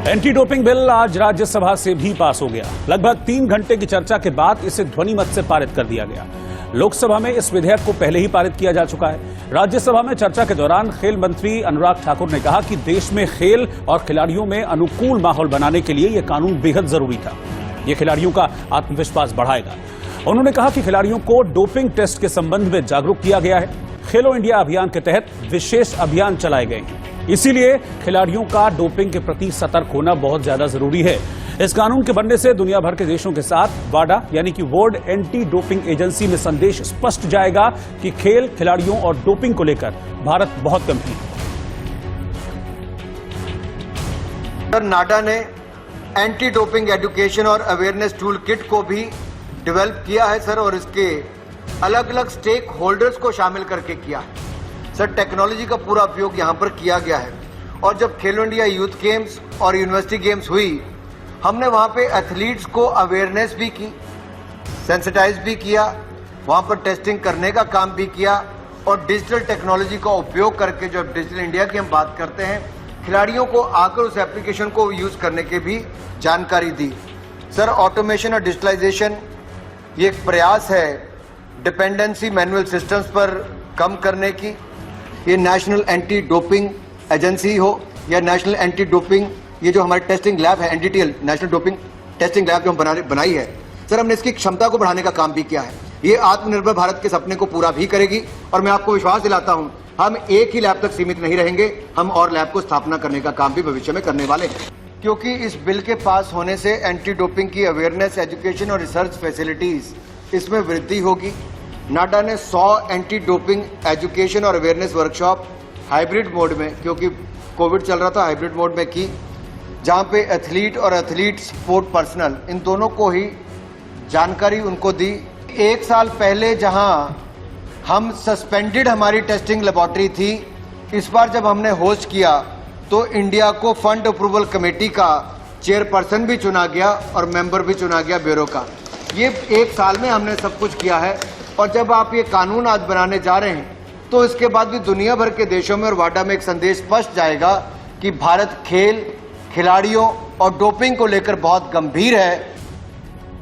Anti doping bill आज राज्यसभा से भी पास हो गया। लगभग 3 घंटे की चर्चा के बाद इसे ध्वनिमत से पारित कर दिया गया। लोकसभा में इस विधेयक को पहले ही पारित किया जा चुका है। राज्यसभा में चर्चा के दौरान खेल मंत्री अनुराग ठाकुर ने कहा कि देश में खेल और खिलाड़ियों में अनुकूल माहौल बनाने के लिए यह कानून बेहद जरूरी था। यह खिलाड़ियों का आत्मविश्वास बढ़ाएगा। उन्होंने कहा कि खिलाड़ियों को डोपिंग टेस्ट के संबंध में जागरूक किया गया है। खेलो इंडिया अभियान के तहत विशेष अभियान चलाए गए हैं, इसीलिए खिलाड़ियों का डोपिंग के प्रति सतर्क होना बहुत ज्यादा जरूरी है। इस कानून के बनने से दुनिया भर के देशों के साथ वाडा यानी कि वर्ल्ड एंटी डोपिंग एजेंसी में संदेश स्पष्ट जाएगा कि खेल खिलाड़ियों और डोपिंग को लेकर भारत बहुत गंभीर है। नाडा ने एंटी डोपिंग एजुकेशन और अवेयरनेस टूल किट को भी डेवलप किया है सर, और इसके अलग अलग स्टेक होल्डर्स को शामिल करके किया है सर। टेक्नोलॉजी का पूरा उपयोग यहाँ पर किया गया है। और जब खेलो इंडिया यूथ गेम्स और यूनिवर्सिटी गेम्स हुई, हमने वहाँ पे एथलीट्स को अवेयरनेस भी की, सेंसिटाइज भी किया, वहाँ पर टेस्टिंग करने का काम भी किया, और डिजिटल टेक्नोलॉजी का उपयोग करके जब डिजिटल इंडिया की हम बात करते हैं, खिलाड़ियों को आकर उस एप्लीकेशन को यूज करने की भी जानकारी दी सर। ऑटोमेशन और डिजिटलाइजेशन ये एक प्रयास है डिपेंडेंसी मैनुअल सिस्टम्स पर कम करने की। ये नेशनल एंटी डोपिंग एजेंसी हो या नेशनल एंटी डोपिंग, ये जो हमारी टेस्टिंग लैब है NDTL, national doping testing lab जो हम बनाई है सर, हमने इसकी क्षमता को बढ़ाने का काम भी किया है। ये आत्मनिर्भर भारत के सपने को पूरा भी करेगी, और मैं आपको विश्वास दिलाता हूं हम एक ही लैब तक सीमित नहीं रहेंगे, हम और लैब को स्थापना करने का काम भी भविष्य में करने वाले हैं। क्योंकि इस बिल के पास होने से एंटी डोपिंग की अवेयरनेस, एजुकेशन और रिसर्च फैसिलिटीज इसमें वृद्धि होगी। नाडा ने 100 एंटी डोपिंग एजुकेशन और अवेयरनेस वर्कशॉप हाइब्रिड मोड में, क्योंकि कोविड चल रहा था, हाइब्रिड मोड में की, जहां पे एथलीट और एथलीट सपोर्ट पर्सनल इन दोनों को ही जानकारी उनको दी। 1 साल पहले जहां हम सस्पेंडेड हमारी टेस्टिंग लेबोरेटरी थी, इस बार जब हमने होस्ट किया तो इंडिया को फंड अप्रूवल कमेटी का चेयरपर्सन भी चुना गया और मेंबर भी चुना गया ब्यूरो का। ये 1 साल में हमने सब कुछ किया है। और जब आप ये कानून आज बनाने जा रहे हैं, तो इसके बाद भी दुनिया भर के देशों में और वाडा में एक संदेश स्पष्ट जाएगा कि भारत खेल, खिलाड़ियों और डोपिंग को लेकर बहुत गंभीर है।